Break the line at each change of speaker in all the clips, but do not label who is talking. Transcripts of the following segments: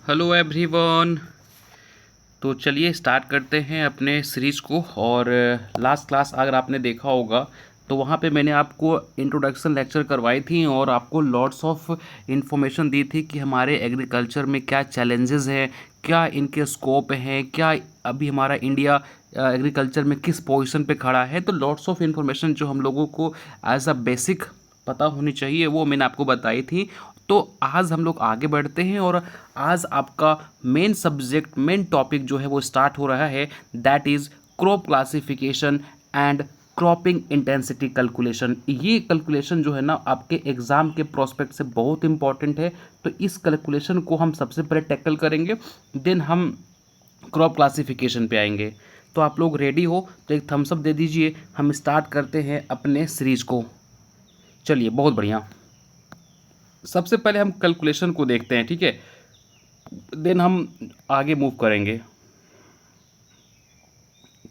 Hello everyone. तो चलिए start करते हैं अपने सीरीज़ को। और लास्ट क्लास अगर आपने देखा होगा तो वहाँ पे मैंने आपको इंट्रोडक्शन लेक्चर करवाई थी और आपको लॉट्स ऑफ इन्फॉर्मेशन दी थी कि हमारे एग्रीकल्चर में क्या चैलेंजेस हैं, क्या इनके स्कोप हैं, क्या अभी हमारा इंडिया एग्रीकल्चर में किस पोजीशन पे खड़ा है। तो लॉट्स ऑफ इन्फॉर्मेशन जो हम लोगों को एज अ बेसिक पता होनी चाहिए वो मैंने आपको बताई थी। तो आज हम लोग आगे बढ़ते हैं और आज आपका मेन सब्जेक्ट मेन टॉपिक जो है वो स्टार्ट हो रहा है, that is crop classification and cropping intensity calculation. ये कैलकुलेशन जो है ना आपके एग्ज़ाम के प्रोस्पेक्ट से बहुत इंपॉर्टेंट है। तो इस कैलकुलेशन को हम सबसे पहले टैकल करेंगे, देन हम क्रॉप क्लासिफिकेशन पे आएंगे। तो आप लोग रेडी हो तो एक थम्स अप दे दीजिए, हम स्टार्ट करते हैं अपने सीरीज़ को। चलिए बहुत बढ़िया। सबसे पहले हम कैलकुलेशन को देखते हैं, ठीक है, देन हम आगे मूव करेंगे।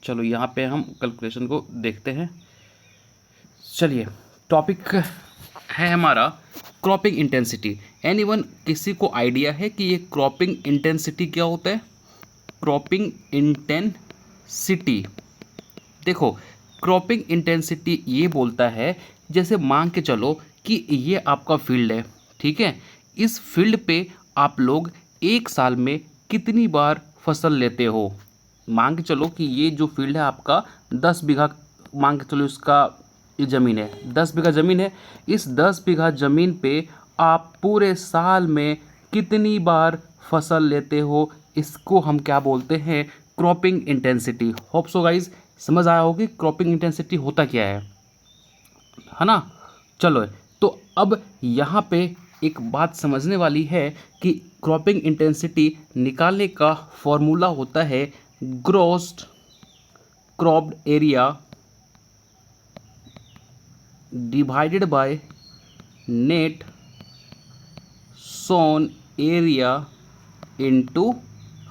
चलो यहाँ पे हम कैलकुलेशन को देखते हैं। चलिए टॉपिक है हमारा क्रॉपिंग इंटेंसिटी। एनीवन किसी को आइडिया है कि ये क्रॉपिंग इंटेंसिटी क्या होता है? क्रॉपिंग इंटेंसिटी, देखो क्रॉपिंग इंटेंसिटी ये बोलता है, जैसे मान के चलो कि ये आपका फील्ड है, ठीक है। इस फील्ड पे आप लोग एक साल में कितनी बार फसल लेते हो। मान के चलो कि ये जो फील्ड है आपका 10 बीघा, मान के चलो इसका ये ज़मीन है, 10 बीघा ज़मीन है। इस 10 बीघा ज़मीन पे आप पूरे साल में कितनी बार फसल लेते हो, इसको हम क्या बोलते हैं? Cropping intensity. Hope so guys समझ आया होगी क्रॉपिंग इंटेंसिटी होता क्या है ना। चलो तो अब यहाँ पे एक बात समझने वाली है कि क्रॉपिंग इंटेंसिटी निकालने का फॉर्मूला होता है gross cropped area divided by net sown area into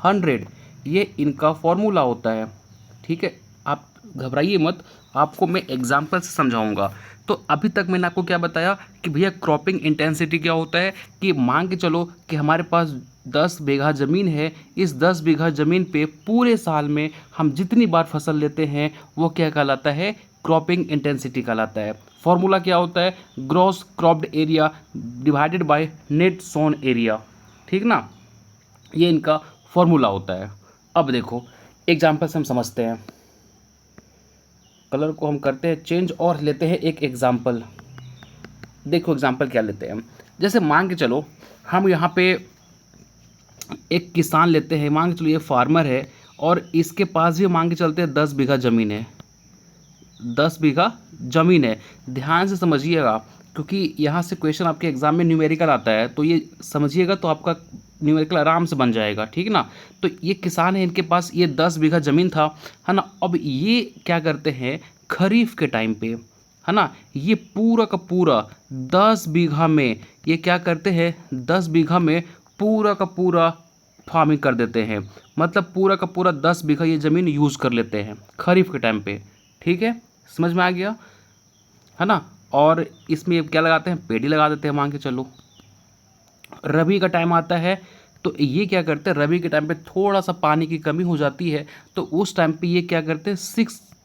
100। ये इनका फॉर्मूला होता है, ठीक है। आप घबराइए मत, आपको मैं एग्जांपल से समझाऊंगा। तो अभी तक मैंने आपको क्या बताया कि भैया क्रॉपिंग इंटेंसिटी क्या होता है, कि मान के चलो कि हमारे पास 10 बीघा ज़मीन है। इस 10 बीघा ज़मीन पे पूरे साल में हम जितनी बार फसल लेते हैं वो क्या कहलाता है? क्रॉपिंग इंटेंसिटी कहलाता है। फॉर्मूला क्या होता है? Gross cropped area divided by net sown area, ठीक ना। ये इनका फॉर्मूला होता है। अब देखो एग्जाम्पल से हम समझते हैं। कलर को हम करते हैं चेंज और लेते हैं एक एग्जाम्पल। देखो एग्जाम्पल क्या लेते हैं हम, जैसे मान के चलो हम यहाँ पे एक किसान लेते हैं। मान के चलो ये फार्मर है और इसके पास भी मान के चलते हैं 10 बीघा ज़मीन है। 10 बीघा ज़मीन है, ध्यान से समझिएगा क्योंकि यहाँ से क्वेश्चन आपके एग्जाम में न्यूमेरिकल आता है, तो ये समझिएगा तो आपका न्यूमेरिकल आराम से बन जाएगा, ठीक ना। तो ये किसान है, इनके पास ये 10 बीघा ज़मीन था, है ना। अब ये क्या करते हैं खरीफ के टाइम पे, है ना, ये पूरा का पूरा 10 बीघा में ये क्या करते हैं 10 बीघा में पूरा का पूरा फार्मिंग कर देते हैं। मतलब पूरा का पूरा 10 बीघा ये ज़मीन यूज़ कर लेते हैं खरीफ के टाइम पे, ठीक है। समझ में आ गया, है ना। और इसमें क्या लगाते हैं? पेड़ी लगा देते हैं। मान के चलो रबी का टाइम आता है तो ये क्या करते हैं, रबी के टाइम पे थोड़ा सा पानी की कमी हो जाती है तो उस टाइम पे ये क्या करते हैं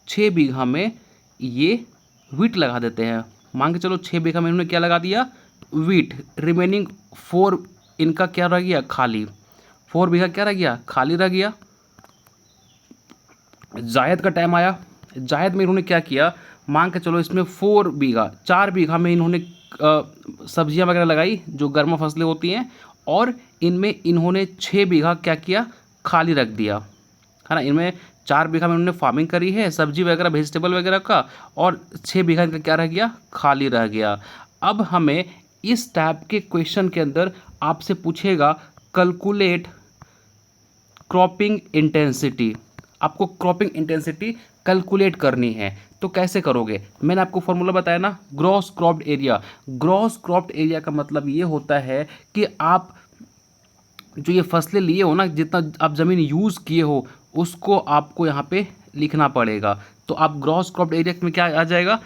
6 बीघा में ये वीट लगा देते हैं। मान के चलो 6 बीघा में इन्होंने क्या लगा दिया? वीट। रिमेनिंग 4 इनका क्या रह गया? खाली। 4 बीघा क्या रह गया? खाली रह गया। जायद का टाइम आया, जायद में इन्होंने क्या किया? मान के चलो इसमें 4 बीघा, 4 बीघा में इन्होंने सब्जियां वगैरह लगाई जो गर्म फसलें होती हैं, और इनमें इन्होंने 6 बीघा क्या किया? खाली रख दिया, है ना। इनमें 4 बीघा में उन्होंने फार्मिंग करी है सब्जी वगैरह वेजिटेबल वगैरह का, और 6 बीघा इनका क्या रह गया? खाली रह गया। अब हमें इस टाइप के क्वेश्चन के अंदर आपसे पूछेगा कैलकुलेट क्रॉपिंग इंटेंसिटी। आपको क्रॉपिंग इंटेंसिटी कैलकुलेट करनी है तो कैसे करोगे? मैंने आपको फॉर्मूला बताया ना, gross cropped area. Gross cropped area का मतलब ये होता है कि आप जो ये फसलें लिए हो ना, जितना आप ज़मीन यूज़ किए हो उसको आपको यहाँ पे लिखना पड़ेगा। तो आप ग्रॉस क्रॉप्ड एरिया में क्या आ जाएगा?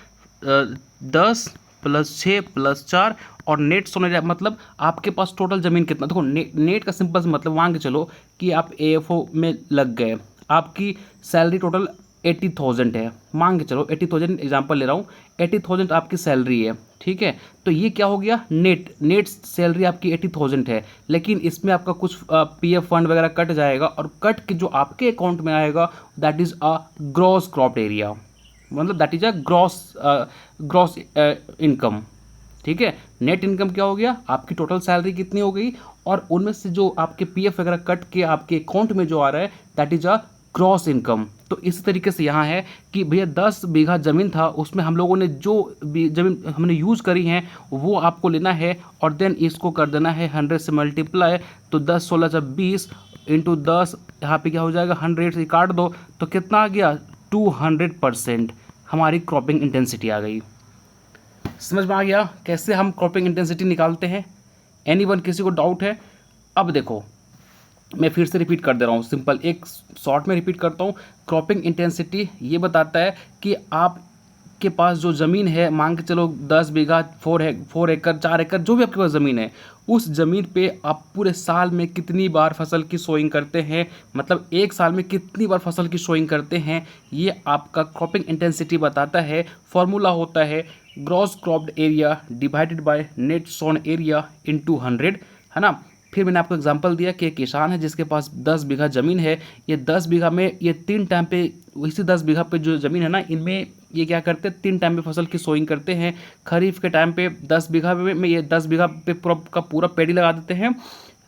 10 +6 + 4 और नेट सोन एरिया मतलब आपके पास टोटल ज़मीन कितना। देखो नेट का सिंपल सा मतलब मान के चलो कि आप AFO में लग गए, आपकी सैलरी टोटल 80,000 है, मान के चलो 80,000 एग्जांपल ले रहा हूँ, 80,000 आपकी सैलरी है, ठीक है। तो ये क्या हो गया, नेट सैलरी आपकी 80,000 है, लेकिन इसमें आपका कुछ PF फंड वगैरह कट जाएगा और कट के जो आपके अकाउंट में आएगा that is a gross cropped area, मतलब that is a gross income, ठीक है। नेट इनकम क्या हो गया, आपकी टोटल सैलरी कितनी हो गई और उनमें से जो आपके PF वगैरह कट के आपके अकाउंट में जो आ रहा है that is a gross income. तो इस तरीके से यहाँ है कि भैया 10 बीघा ज़मीन था, उसमें हम लोगों ने जो भी ज़मीन हमने यूज़ करी है वो आपको लेना है और देन इसको कर देना है 100 से मल्टीप्लाई। तो 10 16 जब 20 इंटू 10, यहाँ पे क्या हो जाएगा 100 से काट दो तो कितना आ गया 200% हमारी क्रॉपिंग इंटेंसिटी आ गई। समझ में आ गया कैसे हम क्रॉपिंग इंटेंसिटी निकालते हैं। एनीवन, किसी को डाउट है? अब देखो मैं फिर से रिपीट कर दे रहा हूँ, सिंपल एक शॉर्ट में रिपीट करता हूँ। क्रॉपिंग इंटेंसिटी ये बताता है कि आपके पास जो ज़मीन है, मान के चलो 10 बीघा 4 एकड़ 4 एकड़ जो भी आपके पास ज़मीन है, उस ज़मीन पे आप पूरे साल में कितनी बार फसल की सोइंग करते हैं, मतलब एक साल में कितनी बार फसल की सोइंग करते हैं, ये आपका क्रॉपिंग इंटेंसिटी बताता है। फॉर्मूला होता है gross cropped area divided by net sown area into 100, है ना। फिर मैंने आपको एग्जांपल दिया कि एक किसान है जिसके पास 10 बीघा ज़मीन है, ये 10 बीघा में ये 3 टाइम पे, इसी 10 बीघा पे जो ज़मीन है ना, इनमें ये क्या करते हैं 3 टाइम पे फसल की सोइंग करते हैं। खरीफ के टाइम पे 10 बीघा में ये 10 बीघा पे पूरा पेड़ी लगा देते हैं।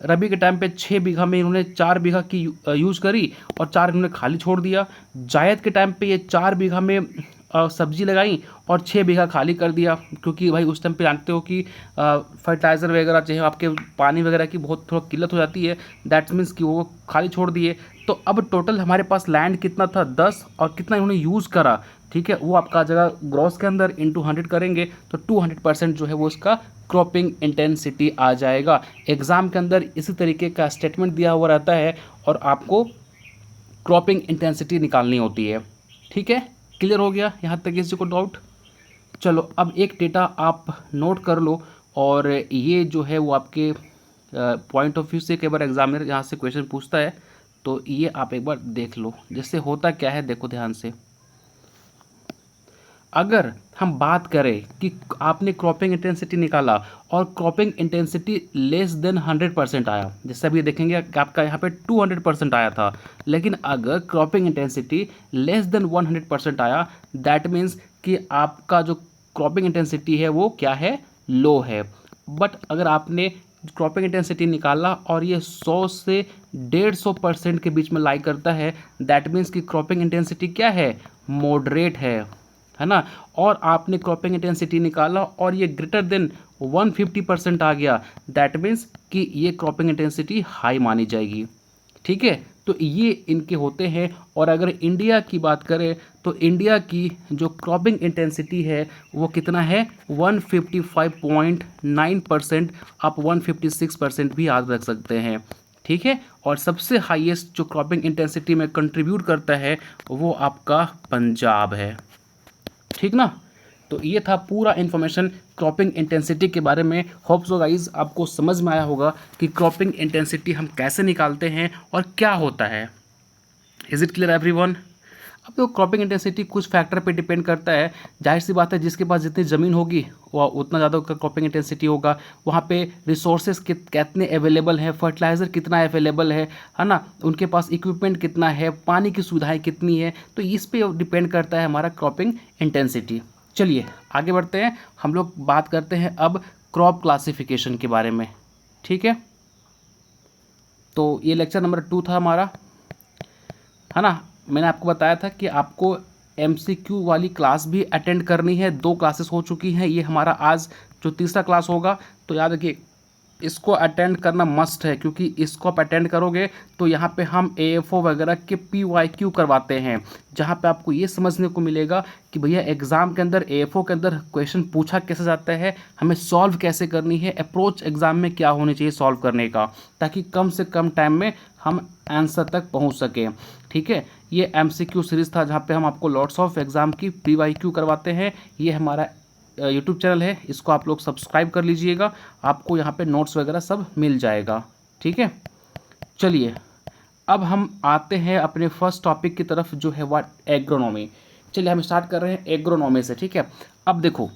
रबी के टाइम पे 6 बीघा में इन्होंने 4 बीघा की यूज़ करी और 4 इन्होंने खाली छोड़ दिया। जायद के टाइम पे ये 4 बीघा में सब्जी लगाई और 6 बीघा खाली कर दिया, क्योंकि भाई उस टाइम पे जानते हो कि फर्टिलाइज़र वगैरह चाहिए, आपके पानी वगैरह की बहुत थोड़ा किल्लत हो जाती है, दैट मीन्स कि वो खाली छोड़ दिए। तो अब टोटल हमारे पास लैंड कितना था 10 और कितना इन्होंने यूज़ करा, ठीक है, वो आपका आ जाएगा ग्रॉस के अंदर इंटू 100 करेंगे तो 200% जो है वो इसका क्रॉपिंग इंटेंसिटी आ जाएगा। एग्ज़ाम के अंदर इसी तरीके का स्टेटमेंट दिया हुआ रहता है और आपको क्रॉपिंग इंटेंसिटी निकालनी होती है, ठीक है। क्लियर हो गया यहाँ तक, किसी को डाउट? चलो अब एक डेटा आप नोट कर लो और ये जो है वो आपके पॉइंट ऑफ व्यू से कई बार एग्जामिनर यहाँ से क्वेश्चन पूछता है, तो ये आप एक बार देख लो। जैसे होता क्या है, देखो ध्यान से, अगर हम बात करें कि आपने क्रॉपिंग इंटेंसिटी निकाला और क्रॉपिंग इंटेंसिटी लेस देन 100% आया, जैसे अभी देखेंगे कि आपका यहाँ पे 200% आया था, लेकिन अगर क्रॉपिंग इंटेंसिटी लेस देन 100% आया दैट मीन्स कि आपका जो क्रॉपिंग इंटेंसिटी है वो क्या है, लो है। बट अगर आपने क्रॉपिंग इंटेंसिटी निकाला और ये 100 से 150% के बीच में लाई करता है दैट मीन्स कि क्रॉपिंग इंटेंसिटी क्या है, मॉडरेट है ना। और आपने क्रॉपिंग इंटेंसिटी निकाला और ये ग्रेटर देन 150% आ गया दैट मीन्स कि ये क्रॉपिंग इंटेंसिटी हाई मानी जाएगी, ठीक है। तो ये इनके होते हैं। और अगर इंडिया की बात करें तो इंडिया की जो क्रॉपिंग इंटेंसिटी है वो कितना है, 155.9%, आप 156% भी याद रख सकते हैं, ठीक है। और सबसे हाईएस्ट जो क्रॉपिंग इंटेंसिटी में कंट्रीब्यूट करता है वो आपका पंजाब है, ठीक ना। तो ये था पूरा इन्फॉर्मेशन क्रॉपिंग इंटेंसिटी के बारे में। होप सो गाइज आपको समझ में आया होगा कि क्रॉपिंग इंटेंसिटी हम कैसे निकालते हैं और क्या होता है। Is it clear everyone? अब तो क्रॉपिंग इंटेंसिटी कुछ फैक्टर पे डिपेंड करता है, जाहिर सी बात है जिसके पास जितनी ज़मीन होगी वो उतना ज़्यादा उसका क्रॉपिंग इंटेंसिटी होगा। वहाँ पे रिसोर्सेज कितने अवेलेबल हैं, फर्टिलाइज़र कितना अवेलेबल है ना, उनके पास इक्विपमेंट कितना है, पानी की सुविधाएं कितनी है, तो इस पे डिपेंड करता है हमारा क्रॉपिंग इंटेंसिटी। चलिए आगे बढ़ते हैं, हम लोग बात करते हैं अब क्रॉप क्लासिफिकेशन के बारे में, ठीक है। तो ये लेक्चर नंबर 2 था हमारा, है ना। मैंने आपको बताया था कि आपको MCQ वाली क्लास भी अटेंड करनी है, 2 क्लासेस हो चुकी हैं, ये हमारा आज जो तीसरा क्लास होगा। तो याद रखिए इसको अटेंड करना मस्ट है, क्योंकि इसको आप अटेंड करोगे तो यहाँ पे हम AFO वगैरह के PYQ करवाते हैं, जहाँ पे आपको ये समझने को मिलेगा कि भैया एग्ज़ाम के अंदर AFO के अंदर क्वेश्चन पूछा कैसे जाता है, हमें सॉल्व कैसे करनी है, अप्रोच एग्ज़ाम में क्या होनी चाहिए सॉल्व करने का, ताकि कम से कम टाइम में हम आंसर तक पहुँच सकें, ठीक है। ये MCQ सीरीज़ था जहाँ पे हम आपको लॉट्स ऑफ एग्ज़ाम की PYQ करवाते हैं। ये हमारा यूट्यूब चैनल है, इसको आप लोग सब्सक्राइब कर लीजिएगा, आपको यहाँ पे नोट्स वगैरह सब मिल जाएगा। ठीक है, चलिए अब हम आते हैं अपने फर्स्ट टॉपिक की तरफ, जो है व्हाट एग्रोनॉमी। चलिए हम स्टार्ट कर रहे हैं एग्रोनॉमी से। ठीक है, अब देखो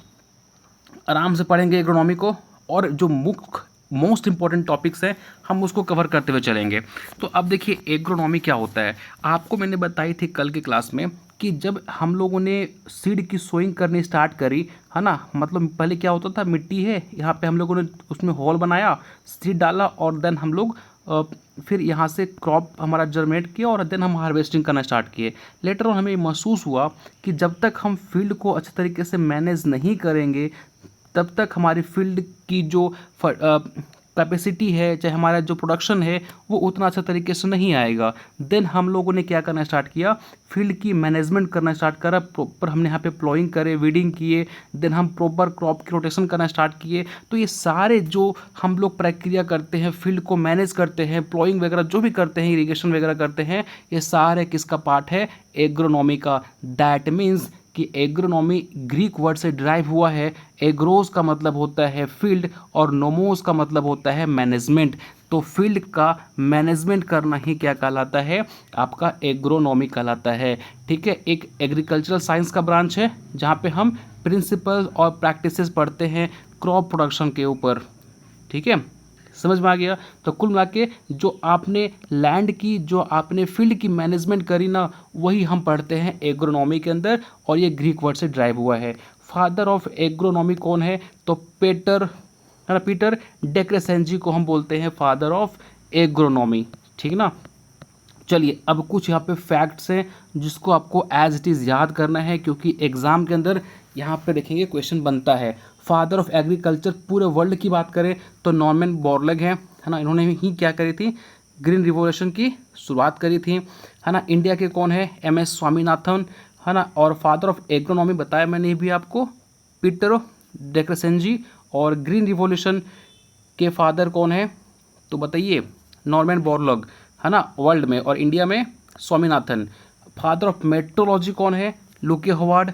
आराम से पढ़ेंगे एग्रोनॉमी को, और जो मुख्य मोस्ट इंपॉर्टेंट टॉपिक्स हैं हम उसको कवर करते हुए चलेंगे। तो अब देखिए एग्रोनॉमी क्या होता है। आपको मैंने बताई थी कल की क्लास में कि जब हम लोगों ने सीड की सोइंग करनी स्टार्ट करी, है ना, मतलब पहले क्या होता था, मिट्टी है, यहाँ पे हम लोगों ने उसमें होल बनाया, सीड डाला, और देन हम लोग फिर यहाँ से क्रॉप हमारा जर्मिनेट किया, और देन हम हार्वेस्टिंग करना स्टार्ट किए। लेटर ऑन हमें महसूस हुआ कि जब तक हम फील्ड को अच्छे तरीके से मैनेज नहीं करेंगे, तब तक हमारी फील्ड की जो कैपेसिटी है, चाहे हमारा जो प्रोडक्शन है, वो उतना अच्छा तरीके से नहीं आएगा। देन हम लोगों ने क्या करना स्टार्ट किया, फील्ड की मैनेजमेंट करना स्टार्ट करा। प्रॉपर हमने यहाँ पे प्लॉइंग करे, वीडिंग किए, देन हम प्रॉपर क्रॉप की रोटेशन करना स्टार्ट किए। तो ये सारे जो हम लोग प्रक्रिया करते हैं, फील्ड को मैनेज करते हैं, प्लॉइंग वगैरह जो भी करते हैं, इरीगेशन वगैरह करते हैं, ये सारे किसका पार्ट है, एग्रोनॉमी का। दैट मीन्स कि एग्रोनॉमी ग्रीक वर्ड से डिराइव हुआ है। एग्रोस का मतलब होता है फील्ड, और नोमोस का मतलब होता है मैनेजमेंट। तो फील्ड का मैनेजमेंट करना ही क्या कहलाता है, आपका एग्रोनॉमी कहलाता है। ठीक है, एक एग्रीकल्चरल साइंस का ब्रांच है जहाँ पे हम प्रिंसिपल और प्रैक्टिसेस पढ़ते हैं क्रॉप प्रोडक्शन के ऊपर। ठीक है, समझ में आ गया। तो कुल मिला के जो आपने लैंड की, जो आपने फील्ड की मैनेजमेंट करी ना, वही हम पढ़ते हैं एग्रोनॉमी के अंदर, और ये ग्रीक वर्ड से ड्राइव हुआ है। फादर ऑफ एग्रोनॉमी कौन है, तो पीटर डेक्रेसेंजी को हम बोलते हैं फादर ऑफ एग्रोनॉमी। ठीक ना, चलिए अब कुछ यहाँ पे फैक्ट्स हैं जिसको आपको एज इट इज़ याद करना है, क्योंकि एग्जाम के अंदर यहाँ पे देखेंगे क्वेश्चन बनता है। फादर ऑफ एग्रीकल्चर पूरे वर्ल्ड की बात करें तो नॉर्मन बोरलग है ना, इन्होंने ही क्या करी थी, ग्रीन रिवॉल्यूशन की शुरुआत करी थी, है ना। इंडिया के कौन है, MS स्वामीनाथन, है ना। और फादर ऑफ एग्रोनॉमी बताया मैंने भी आपको, पीटर डेक्रेसेंजी। और ग्रीन रिवॉल्यूशन के फादर कौन है, तो बताइए, नॉर्मन बोरलग, है ना, वर्ल्ड में, और इंडिया में स्वामीनाथन। फादर ऑफ मेट्रोलॉजी कौन है, लुके हॉवर्ड।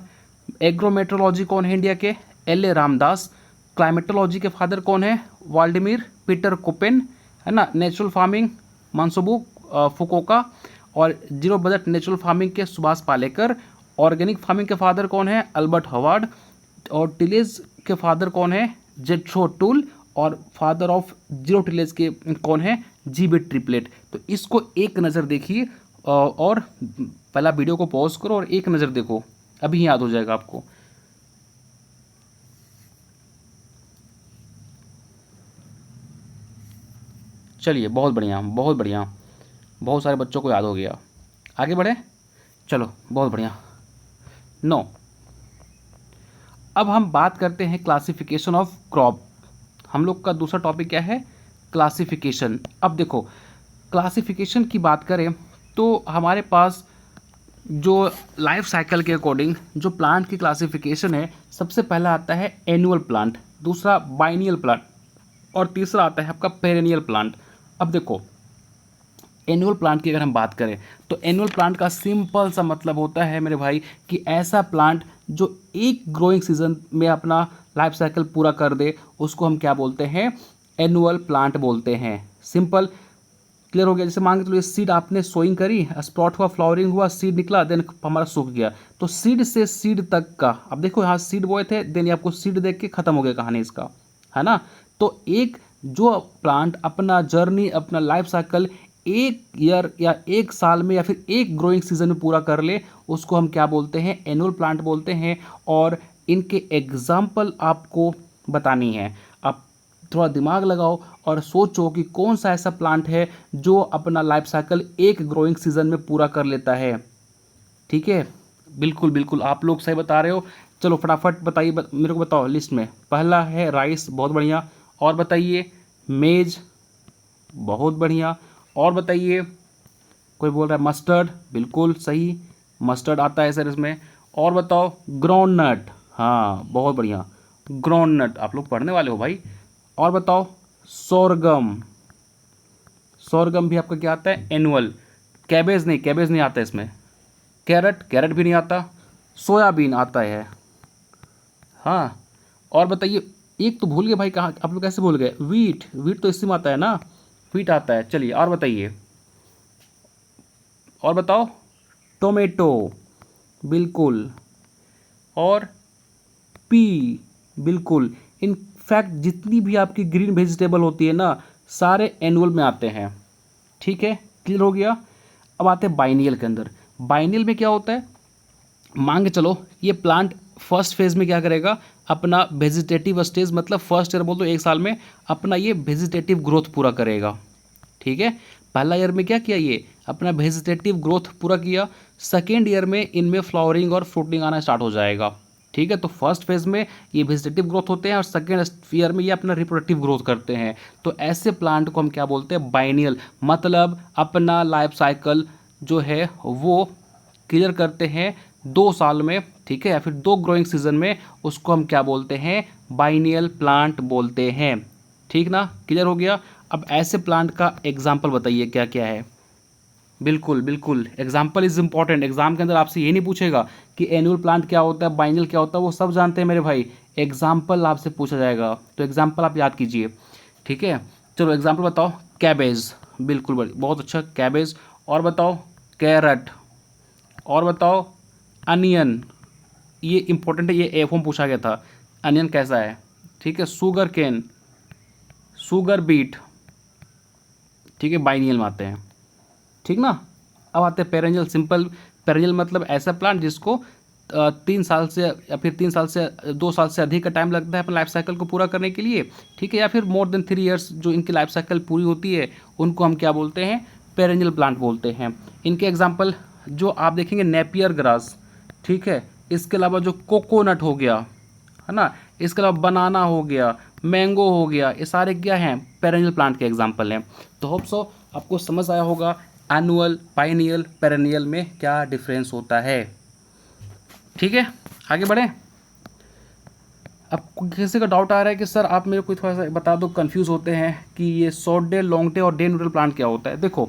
एग्रोमेट्रोलॉजी कौन है इंडिया के, LA रामदास। क्लाइमेटोलॉजी के फादर कौन है, वाल्डिमिर पीटर कोपेन, है ना। Natural farming Masanobu Fukuoka. और जीरो बजट नेचुरल फार्मिंग के सुभाष पालेकर। ऑर्गेनिक फार्मिंग के फादर कौन है, अल्बर्ट हवार्ड। और टिलेज के फादर कौन है, जेथ्रो टूल। और फादर ऑफ जीरो टिलेज के कौन है, GB ट्रिपलेट। तो इसको एक नज़र देखिए, और पहला वीडियो को पॉज करो और एक नज़र देखो, अभी याद हो जाएगा आपको। चलिए बहुत बढ़िया, बहुत बढ़िया, बहुत सारे बच्चों को याद हो गया। आगे बढ़े, चलो बहुत बढ़िया। 9, अब हम बात करते हैं क्लासिफिकेशन ऑफ क्रॉप। हम लोग का दूसरा टॉपिक क्या है, क्लासिफिकेशन। अब देखो क्लासिफिकेशन की बात करें तो हमारे पास जो लाइफ साइकिल के अकॉर्डिंग जो प्लांट की क्लासिफिकेशन है, सबसे पहला आता है एनुअल प्लांट, दूसरा बाइनियल प्लांट, और तीसरा आता है आपका पेरेनियल प्लांट। अब देखो एनुअल प्लांट की अगर हम बात करें तो एनुअल प्लांट का सिंपल सा मतलब होता है मेरे भाई कि ऐसा प्लांट जो एक ग्रोइंग सीजन में अपना लाइफ साइकिल पूरा कर दे, उसको हम क्या बोलते हैं, एनुअल प्लांट बोलते हैं। सिंपल, क्लियर हो गया। जैसे मान के चलो ये सीड आपने सोइंग करी, स्प्रॉट हुआ, फ्लावरिंग हुआ, सीड निकला, देन हमारा सूख गया। तो सीड से सीड तक का, अब देखो यहाँ सीड बोए थे, देन ये आपको सीड देख के खत्म हो गया कहानी इसका, है ना। तो एक जो प्लांट अपना जर्नी, अपना लाइफ साइकिल एक ईयर या एक साल में या फिर एक ग्रोइंग सीजन में पूरा कर ले, उसको हम क्या बोलते हैं, एनुअल प्लांट बोलते हैं। और इनके एग्जाम्पल आपको बतानी है। आप थोड़ा दिमाग लगाओ और सोचो कि कौन सा ऐसा प्लांट है जो अपना लाइफ साइकिल एक ग्रोइंग सीजन में पूरा कर लेता है। ठीक है, बिल्कुल बिल्कुल आप लोग सही बता रहे हो। चलो फटाफट बताइए, मेरे को बताओ लिस्ट में। पहला है राइस, बहुत बढ़िया। और बताइए, मेज, बहुत बढ़िया। और बताइए, कोई बोल रहा है मस्टर्ड, बिल्कुल सही, मस्टर्ड आता है सर इसमें। और बताओ, ग्राउंडनट, हाँ बहुत बढ़िया, ग्राउंडनट, आप लोग पढ़ने वाले हो भाई। और बताओ, सोरगम, सोरगम भी आपका क्या आता है, एनुअल। कैबेज नहीं, कैबेज नहीं आता इसमें। कैरट, कैरट भी नहीं आता। सोयाबीन आता है, हाँ। और बताइए, एक तो भूल गए भाई, कहाँ आप लोग कैसे भूल गए? वीट, वीट तो इसी में आता है ना, वीट आता है। चलिए और बताइए, और बताओ। टोमेटो, बिल्कुल। और पी, बिल्कुल। इनफैक्ट जितनी भी आपकी ग्रीन वेजिटेबल होती है ना, सारे एनुअल में आते हैं। ठीक है, क्लियर हो गया। अब आते हैं बाइनियल के अंदर। बाइनियल में क्या होता है, मान के चलो ये प्लांट फर्स्ट फेज में क्या करेगा, अपना वेजिटेटिव स्टेज, मतलब फर्स्ट ईयर बोल दो, एक साल में अपना ये वेजिटेटिव ग्रोथ पूरा करेगा। ठीक है, पहला ईयर में क्या किया, ये अपना वेजिटेटिव ग्रोथ पूरा किया। सेकेंड ईयर में इनमें फ्लावरिंग और फ्रूटिंग आना स्टार्ट हो जाएगा। ठीक है, तो फर्स्ट फेज में ये वेजिटेटिव ग्रोथ होते हैं और सेकेंड ईयर में ये अपना रिप्रोडक्टिव ग्रोथ करते हैं। तो ऐसे प्लांट को हम क्या बोलते हैं, बाइनियल, मतलब अपना लाइफ साइकिल जो है वो क्लियर करते हैं 2 साल में। ठीक है, या फिर 2 ग्रोइंग सीजन में, उसको हम क्या बोलते हैं, बाइनियल प्लांट बोलते हैं। ठीक ना, क्लियर हो गया। अब ऐसे प्लांट का एग्जाम्पल बताइए क्या क्या है। बिल्कुल बिल्कुल, एग्जाम्पल इज इंपॉर्टेंट। एग्जाम के अंदर आपसे ये नहीं पूछेगा कि एनुअल प्लांट क्या होता है, बाइनियल क्या होता है, वो सब जानते हैं मेरे भाई। एग्जाम्पल आपसे पूछा जाएगा, तो एग्जाम्पल आप याद कीजिए। ठीक है, चलो एग्जाम्पल बताओ। कैबेज, बिल्कुल बहुत अच्छा, कैबेज। और बताओ कैरट। और बताओ अनियन, ये इंपॉर्टेंट है, ये एफ में पूछा गया था, अनियन कैसा है। ठीक है, शुगर केन, शुगर बीट। ठीक है, बाइनियल में आते हैं। ठीक ना। अब आते हैं पेरेंनियल। सिंपल, पेरेंनियल मतलब ऐसा प्लांट जिसको 3 साल से या फिर 3 साल से 2 साल से अधिक का टाइम लगता है अपने लाइफ साइकिल को पूरा करने के लिए। ठीक है, या फिर मोर देन 3 ईयर्स जो इनकी लाइफ साइकिल पूरी होती है, उनको हम क्या बोलते हैं, पेरेंनियल प्लांट बोलते हैं। इनके एग्जाम्पल जो आप देखेंगे, नेपियर ग्रास। ठीक है, इसके अलावा जो कोकोनट हो गया, है ना, इसके अलावा बनाना हो गया, मैंगो हो गया, ये सारे क्या हैं, पेरेनियल प्लांट के एग्जाम्पल हैं। तो होप सो आपको समझ आया होगा एनुअल, बाइनियल, पेरेनियल में क्या डिफरेंस होता है। ठीक है, आगे बढ़ें। अब किसी का डाउट आ रहा है कि सर आप मेरे को थोड़ा सा बता दो, कंफ्यूज होते हैं कि ये शॉर्ट डे, लॉन्ग डे और डे न्यूट्रल प्लांट क्या होता है। देखो,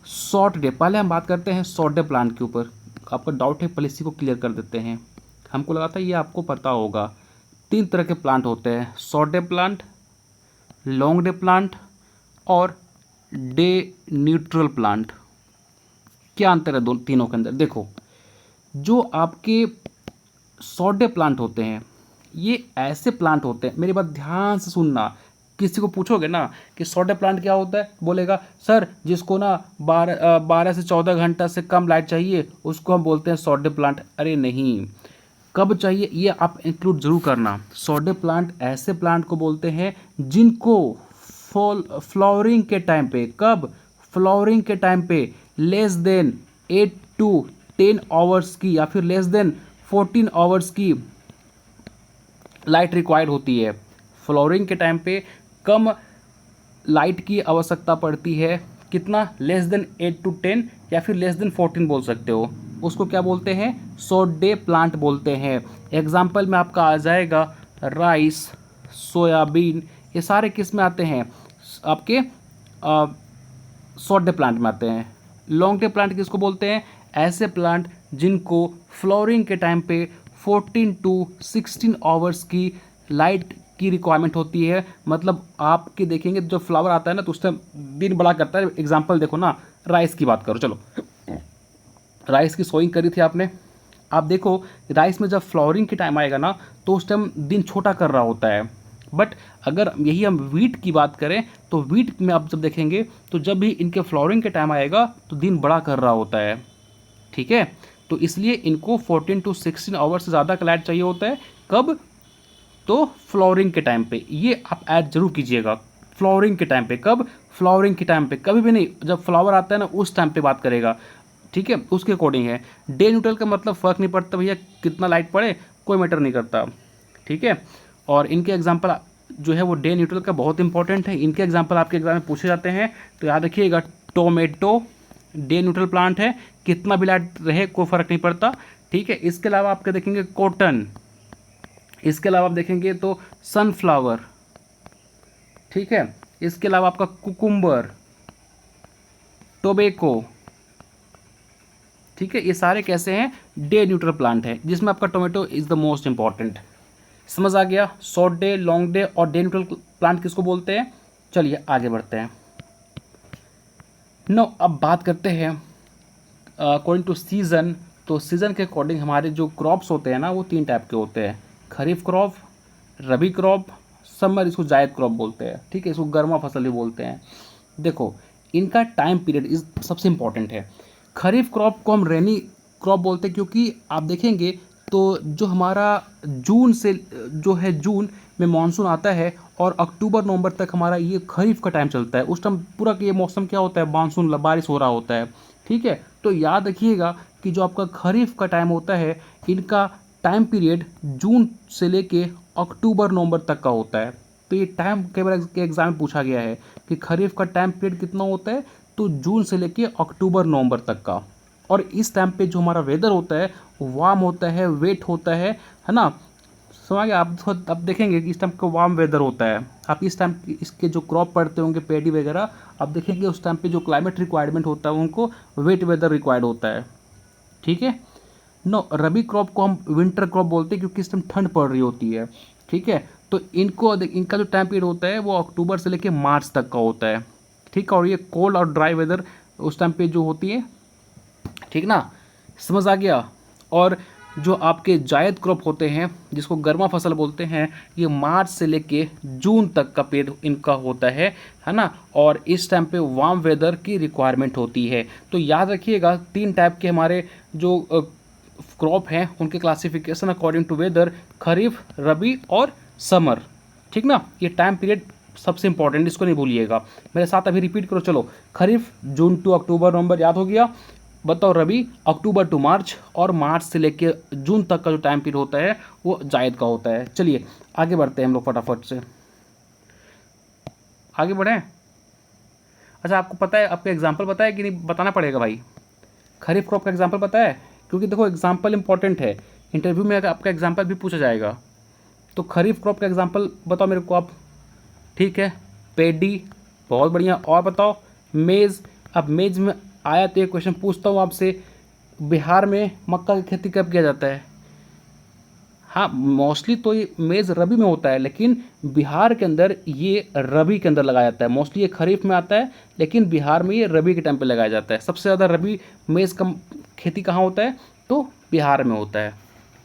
शॉर्ट डे, पहले हम बात करते हैं शॉर्ट डे प्लांट के ऊपर। आपका डाउट है, पहले इसी को क्लियर कर देते हैं। हमको लगा था ये आपको पता होगा। 3 तरह के प्लांट होते हैं, short day plant, long day plant और डे न्यूट्रल प्लांट। क्या अंतर है दो तीनों के अंदर? देखो, जो आपके शॉर्ट डे प्लांट होते हैं, ये ऐसे प्लांट होते हैं, मेरी बात ध्यान से सुनना। किसी को पूछोगे ना कि शॉर्ट डे प्लांट क्या होता है, बोलेगा सर जिसको ना 12 से 14 घंटा से कम लाइट चाहिए उसको हम बोलते हैं शॉर्ट डे प्लांट। अरे नहीं, कब चाहिए ये आप इंक्लूड जरूर करना। शॉर्ट डे प्लांट ऐसे प्लांट को बोलते हैं जिनको फ्लावरिंग के टाइम पे, कब, फ्लावरिंग के टाइम पे लेस देन 8 to 10 आवर्स की या फिर लेस देन 14 आवर्स की लाइट रिक्वायर्ड होती है। फ्लावरिंग के टाइम पे कम लाइट की आवश्यकता पड़ती है, कितना, लेस देन 8 to 10 या फिर लेस देन 14 बोल सकते हो। उसको क्या बोलते हैं, शॉर्ट डे प्लांट बोलते हैं। एग्जाम्पल में आपका आ जाएगा राइस, सोयाबीन, ये सारे किस में आते हैं, आपके शॉर्ट डे प्लांट में आते हैं। लॉन्ग डे प्लांट किसको बोलते हैं, ऐसे प्लांट जिनको फ्लावरिंग के टाइम पे 14 to 16 आवर्स की लाइट की रिक्वायरमेंट होती है। मतलब आपके देखेंगे जब फ्लावर आता है ना तो उस टाइम दिन बड़ा करता है। एग्जांपल देखो ना, राइस की बात करो, चलो राइस की सोइंग करी थी आपने, आप देखो राइस में जब फ्लावरिंग के टाइम आएगा ना तो उस टाइम दिन छोटा कर रहा होता है। बट अगर यही हम वीट की बात करें तो वीट में आप जब देखेंगे तो जब भी इनके फ्लावरिंग के टाइम आएगा तो दिन बड़ा कर रहा होता है। ठीक है, तो इसलिए इनको 14 to 16 आवर्स से ज़्यादा का लाइट चाहिए होता है। कब, तो फ्लावरिंग के टाइम पे। ये आप ऐड जरूर कीजिएगा, फ्लावरिंग के टाइम पे। कब, फ्लावरिंग के टाइम पे, कभी भी नहीं, जब फ्लावर आता है ना उस टाइम पे बात करेगा। ठीक है, उसके अकॉर्डिंग है। डे न्यूट्रल का मतलब फ़र्क नहीं पड़ता भैया कितना लाइट पड़े, कोई मैटर नहीं करता। ठीक है, और इनके एग्जाम्पल जो है वो डे न्यूट्रल का बहुत इंपॉर्टेंट है। इनके एग्जाम्पल आपके एग्जाम में पूछे जाते हैं, तो याद रखिएगा। टोमेटो डे न्यूट्रल प्लांट है, कितना भी लाइट रहे कोई फ़र्क नहीं पड़ता। ठीक है, इसके अलावा आपके देखेंगे कॉटन, इसके अलावा आप देखेंगे तो सनफ्लावर। ठीक है, इसके अलावा आपका कुकुम्बर, टोबैको। ठीक है, ये सारे कैसे हैं, डे न्यूट्रल प्लांट है, जिसमें आपका tomato is the most important. समझ आ गया। शॉर्ट डे, लॉन्ग डे और डे न्यूट्रल प्लांट किसको बोलते हैं। चलिए आगे बढ़ते हैं। नो अब बात करते हैं अकॉर्डिंग टू सीज़न। तो सीज़न के अकॉर्डिंग हमारे जो क्रॉप्स होते हैं ना वो 3 टाइप के होते हैं, खरीफ क्रॉप, रबी क्रॉप, समर, इसको जायद क्रॉप बोलते हैं, ठीक है, इसको गर्मा फसल भी बोलते हैं। देखो इनका टाइम पीरियड इस सबसे इम्पॉर्टेंट है। खरीफ क्रॉप को हम रेनी क्रॉप बोलते हैं क्योंकि आप देखेंगे तो जो हमारा जून से जो है जून में मानसून आता है और अक्टूबर नवंबर तक हमारा ये खरीफ का टाइम चलता है। उस टाइम पूरा ये मौसम क्या होता है, मानसून बारिश हो रहा होता है, ठीक है। तो याद रखिएगा कि जो आपका खरीफ का टाइम होता है इनका टाइम पीरियड जून से लेके अक्टूबर नवंबर तक का होता है। तो ये टाइम कई बार के एग्जाम में पूछा गया है कि खरीफ का टाइम पीरियड कितना होता है, तो जून से लेके अक्टूबर नवंबर तक का। और इस टाइम पे जो हमारा वेदर होता है वार्म होता है, वेट होता है ना। समझ गए आप। अब देखेंगे कि इस टाइम का वार्म वेदर होता है। आप इस टाइम इसके जो क्रॉप पढ़ते होंगे पेडी वगैरह, आप देखेंगे उस टाइम पे जो क्लाइमेट रिक्वायरमेंट होता है उनको वेट वेदर रिक्वायर्ड होता है, ठीक है। नो रबी क्रॉप को हम विंटर क्रॉप बोलते हैं क्योंकि इस टाइम ठंड पड़ रही होती है, ठीक है। तो इनका जो टाइम पीरियड होता है वो अक्टूबर से लेकर मार्च तक का होता है, ठीक है। और ये कोल्ड और ड्राई वेदर उस टाइम पे जो होती है, ठीक ना, समझ आ गया। और जो आपके जायद क्रॉप होते हैं जिसको गर्मा फसल बोलते हैं, ये मार्च से लेके जून तक का पीरियड इनका होता है ना। और इस टाइम पे वार्म वेदर की रिक्वायरमेंट होती है। तो याद रखिएगा 3 टाइप के हमारे जो क्रॉप हैं उनके क्लासिफिकेशन अकॉर्डिंग टू वेदर, खरीफ, रबी और समर, ठीक ना। ये टाइम पीरियड सबसे इंपॉर्टेंट, इसको नहीं भूलिएगा। मेरे साथ अभी रिपीट करो, चलो। खरीफ जून टू अक्टूबर नवंबर याद हो गया। बताओ रबी अक्टूबर टू मार्च, और मार्च से लेके जून तक का जो टाइम पीरियड होता है वो जायद का होता है। चलिए आगे बढ़ते हैं हम लोग फटाफट से, आगे बढ़ें। अच्छा आपको पता है, आपका एग्जाम्पल पता है कि नहीं, बताना पड़ेगा भाई। खरीफ क्रॉप का एग्जाम्पल पता है, क्योंकि देखो एग्जाम्पल इंपॉर्टेंट है, इंटरव्यू में आपका एग्जाम्पल भी पूछा जाएगा। तो खरीफ क्रॉप का एग्जाम्पल बताओ मेरे को आप, ठीक है। पेडी, बहुत बढ़िया। और बताओ मेज़। अब मेज़ में आया तो एक क्वेश्चन पूछता हूँ आपसे, बिहार में मक्का की खेती कब किया जाता है। हाँ मोस्टली तो ये मेज़ रबी में होता है, लेकिन बिहार के अंदर ये रबी के अंदर लगाया जाता है। मोस्टली ये खरीफ में आता है लेकिन बिहार में ये रबी के टाइम पे लगाया जाता है। सबसे ज़्यादा रबी मेज़ का खेती कहाँ होता है, तो बिहार में होता है,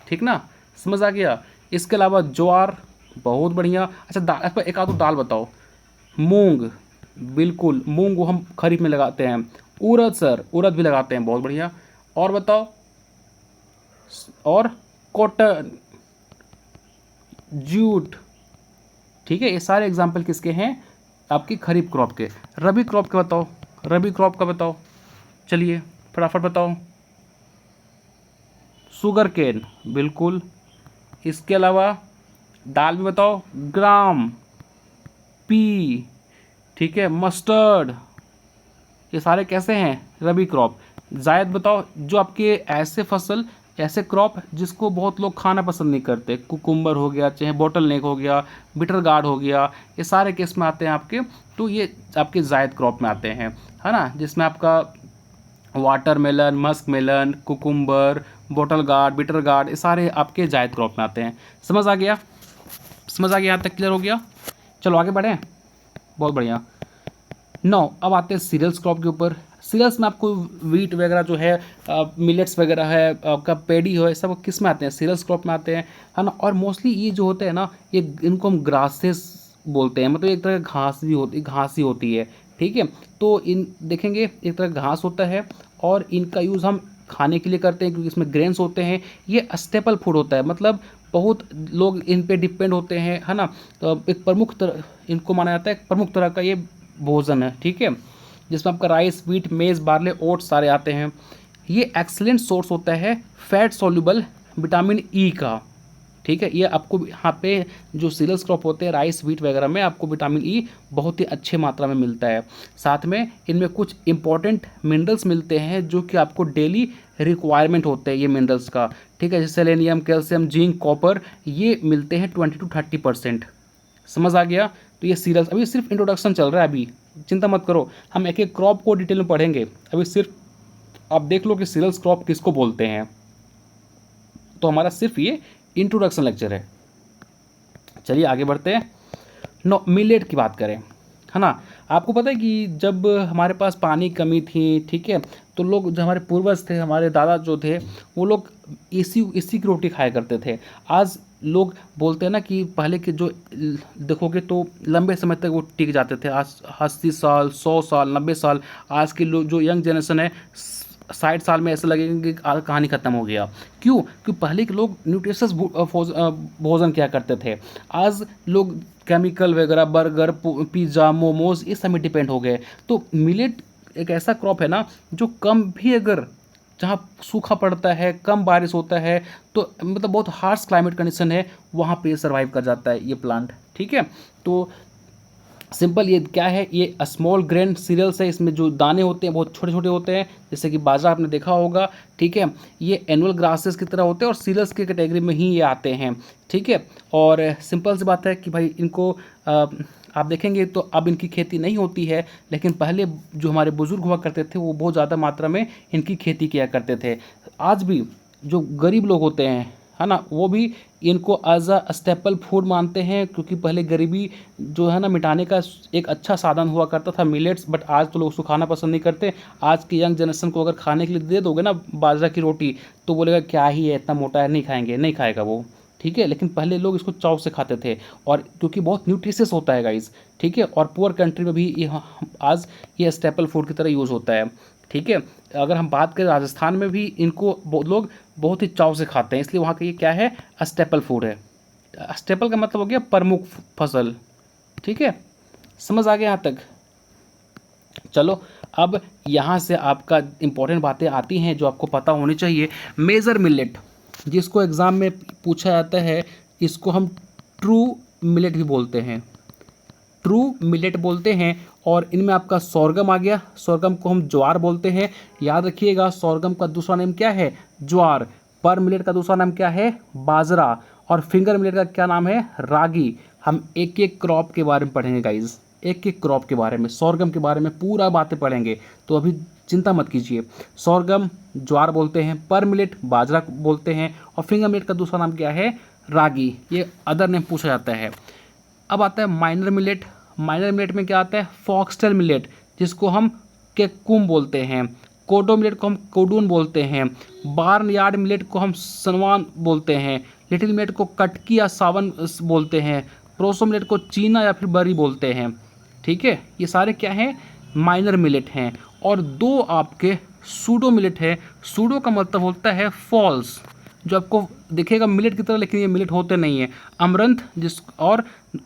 ठीक ना, समझ आ गया। इसके अलावा ज्वार, बहुत बढ़िया। अच्छा एक आध दाल बताओ। मूंग, बिल्कुल मूंग वो हम खरीफ में लगाते हैं। उड़द, सर उड़द भी लगाते हैं, बहुत बढ़िया। और बताओ, और कॉटन, जूट, ठीक है। ये सारे एग्जाम्पल किसके हैं, आपकी खरीफ क्रॉप के। रबी क्रॉप का बताओ, रबी क्रॉप का बताओ, चलिए फटाफट बताओ। शुगर केन, बिल्कुल। इसके अलावा दाल भी बताओ, ग्राम, पी, ठीक है, मस्टर्ड, ये सारे कैसे हैं, रबी क्रॉप। जायद बताओ, जो आपके ऐसे फसल, ऐसे क्रॉप जिसको बहुत लोग खाना पसंद नहीं करते, कुकुम्बर हो गया, चाहे बॉटल नेक हो गया, बिटर गार्ड हो गया, ये सारे केस में आते हैं आपके। तो ये आपके जायद क्रॉप में आते हैं, है ना, जिसमें आपका watermelon, musk melon, cucumber, bottle gourd, bitter gourd, ये सारे आपके जायद क्रॉप में आते हैं। समझ आ गया, समझ आ गया, यहाँ तक क्लियर हो गया। चलो आगे बढ़ें, बहुत बढ़िया। अब आते हैं सीरियल्स क्रॉप के ऊपर। सीरियल्स में आपको वीट वगैरह जो है, मिलेट्स वगैरह है, आपका पेडी है, सब किस में आते हैं, सीरियल्स क्रॉप में आते हैं, है ना। और मोस्टली ये जो होते हैं ना, ये इनको हम ग्रासेस बोलते हैं, मतलब एक तरह का घास भी होती, घास ही होती है, ठीक है। तो इन देखेंगे एक तरह घास होता है और इनका यूज़ हम खाने के लिए करते हैं क्योंकि इसमें ग्रेन्स होते हैं। ये स्टेपल फूड होता है, मतलब बहुत लोग इन पे डिपेंड होते हैं, है ना। तो एक प्रमुख तरह इनको माना जाता है, एक प्रमुख तरह का ये भोजन है, ठीक है, जिसमें आपका राइस, व्हीट, मेज़, बार्ले, ओट्स सारे आते हैं। ये एक्सीलेंट सोर्स होता है फैट सॉल्युबल विटामिन ई का, ठीक है। ये आपको यहाँ पे जो सीरियल्स क्रॉप होते हैं, राइस, व्हीट वगैरह में आपको विटामिन ई बहुत ही अच्छे मात्रा में मिलता है। साथ में इनमें कुछ इंपॉर्टेंट मिनरल्स मिलते हैं जो कि आपको डेली रिक्वायरमेंट होते हैं ये मिनरल्स का, ठीक है, जैसे सेलेनियम, कैल्शियम, जिंक, कॉपर, ये मिलते हैं 20 to 30%। समझ आ गया। तो ये सीरियल्स अभी सिर्फ इंट्रोडक्शन चल रहा है, अभी चिंता मत करो, हम एक एक क्रॉप को डिटेल में पढ़ेंगे। अभी सिर्फ आप देख लो कि सीरियल्स क्रॉप किसको बोलते हैं, तो हमारा सिर्फ ये इंट्रोडक्शन लेक्चर है। चलिए आगे बढ़ते हैं। नो मिलेट की बात करें, है ना। आपको पता है कि जब हमारे पास पानी की कमी थी, ठीक है, तो लोग जो हमारे पूर्वज थे, हमारे दादा जो थे, वो लोग इसी इसी की रोटी खाया करते थे। आज लोग बोलते हैं ना कि पहले के जो देखोगे तो लंबे समय तक वो टिक जाते थे, आज 80 साल, 100 साल, 90 साल। आज के लोग जो यंग जनरेशन है 60 साल में ऐसा लगेगा कि कहानी ख़त्म हो गया। क्यों? क्योंकि पहले के लोग न्यूट्रिशस भोजन किया करते थे। आज लोग केमिकल वगैरह, बर्गर, पिज़्ज़ा, मोमोज, इस सब में डिपेंड हो गए। तो मिलेट एक ऐसा क्रॉप है ना जो कम भी, अगर जहाँ सूखा पड़ता है, कम बारिश होता है, तो मतलब बहुत हार्श क्लाइमेट कंडीशन है, वहाँ पे सर्वाइव कर जाता है ये प्लांट, ठीक है। तो सिंपल ये क्या है, ये स्मॉल ग्रेन सीरियल्स है। इसमें जो दाने होते हैं बहुत छोटे छोटे होते हैं, जैसे कि बाजरा आपने देखा होगा, ठीक है। ये एनुअल ग्रासेस की तरह होते हैं और सीरियल्स की कैटेगरी में ही ये आते हैं, ठीक है। और सिंपल सी बात है कि भाई इनको आप देखेंगे तो अब इनकी खेती नहीं होती है, लेकिन पहले जो हमारे बुजुर्ग हुआ करते थे वो बहुत ज़्यादा मात्रा में इनकी खेती किया करते थे। आज भी जो गरीब लोग होते हैं, है ना, वो भी इनको एज अ स्टेपल फूड मानते हैं, क्योंकि पहले गरीबी जो है ना मिटाने का एक अच्छा साधन हुआ करता था मिलेट्स। बट आज तो लोग उसको खाना पसंद नहीं करते। आज की यंग जनरेशन को अगर खाने के लिए दे दोगे ना बाजरा की रोटी, तो बोलेगा क्या ही है, इतना मोटा है, नहीं खाएंगे, नहीं खाएगा वो, ठीक है। लेकिन पहले लोग इसको चाव से खाते थे, और क्योंकि बहुत न्यूट्रिशियस होता है गाइस, ठीक है। और पुअर कंट्री में भी ये आज ये स्टेपल फूड की तरह यूज़ होता है, ठीक है। अगर हम बात करें राजस्थान में भी इनको लोग बहुत ही चाव से खाते हैं, इसलिए वहाँ का ये क्या है, स्टेपल फूड है। स्टेपल का मतलब हो गया प्रमुख फसल, ठीक है। समझ आ गया यहाँ तक? चलो अब यहाँ से आपका इंपॉर्टेंट बातें आती हैं जो आपको पता होनी चाहिए। मेजर मिलेट, जिसको एग्ज़ाम में पूछा जाता है, इसको हम ट्रू मिलेट भी बोलते हैं, ट्रू मिलेट बोलते हैं। और इनमें आपका सोरगम आ गया, सोरगम को हम ज्वार बोलते हैं। याद रखिएगा, सोरगम का दूसरा नेम क्या है, ज्वार। पर मिलेट का दूसरा नाम क्या है, बाजरा। और फिंगर मिलेट का क्या नाम है, रागी। हम एक एक क्रॉप के बारे में पढ़ेंगे गाइज, एक एक क्रॉप के बारे में, सोरगम के बारे में पूरा बातें पढ़ेंगे, तो अभी चिंता मत कीजिए। सोरगम ज्वार बोलते हैं, पर मिलेट बाजरा बोलते हैं, और फिंगर मिलेट का दूसरा नाम क्या है, रागी। ये अदर नेम पूछा जाता है। अब आता है माइनर मिलेट। माइनर मिलेट में क्या आता है, फॉक्सटेल मिलेट, जिसको हम केकुम बोलते हैं। कोडो मिलेट को हम कोडून बोलते हैं। बार्न यार्ड मिलेट को हम सनवान बोलते हैं। लिटिल मिलेट को कटकी या सावन बोलते हैं। प्रोसो मिलेट को चीना या फिर बरी बोलते हैं, ठीक है। ये सारे क्या हैं, माइनर मिलेट हैं। और दो आपके सूडो मिलेट है। सूडो का मतलब होता है फॉल्स, जो आपको दिखेगा मिलेट की तरह, लेकिन ये मिलेट होते नहीं है। अमरंथ जिस और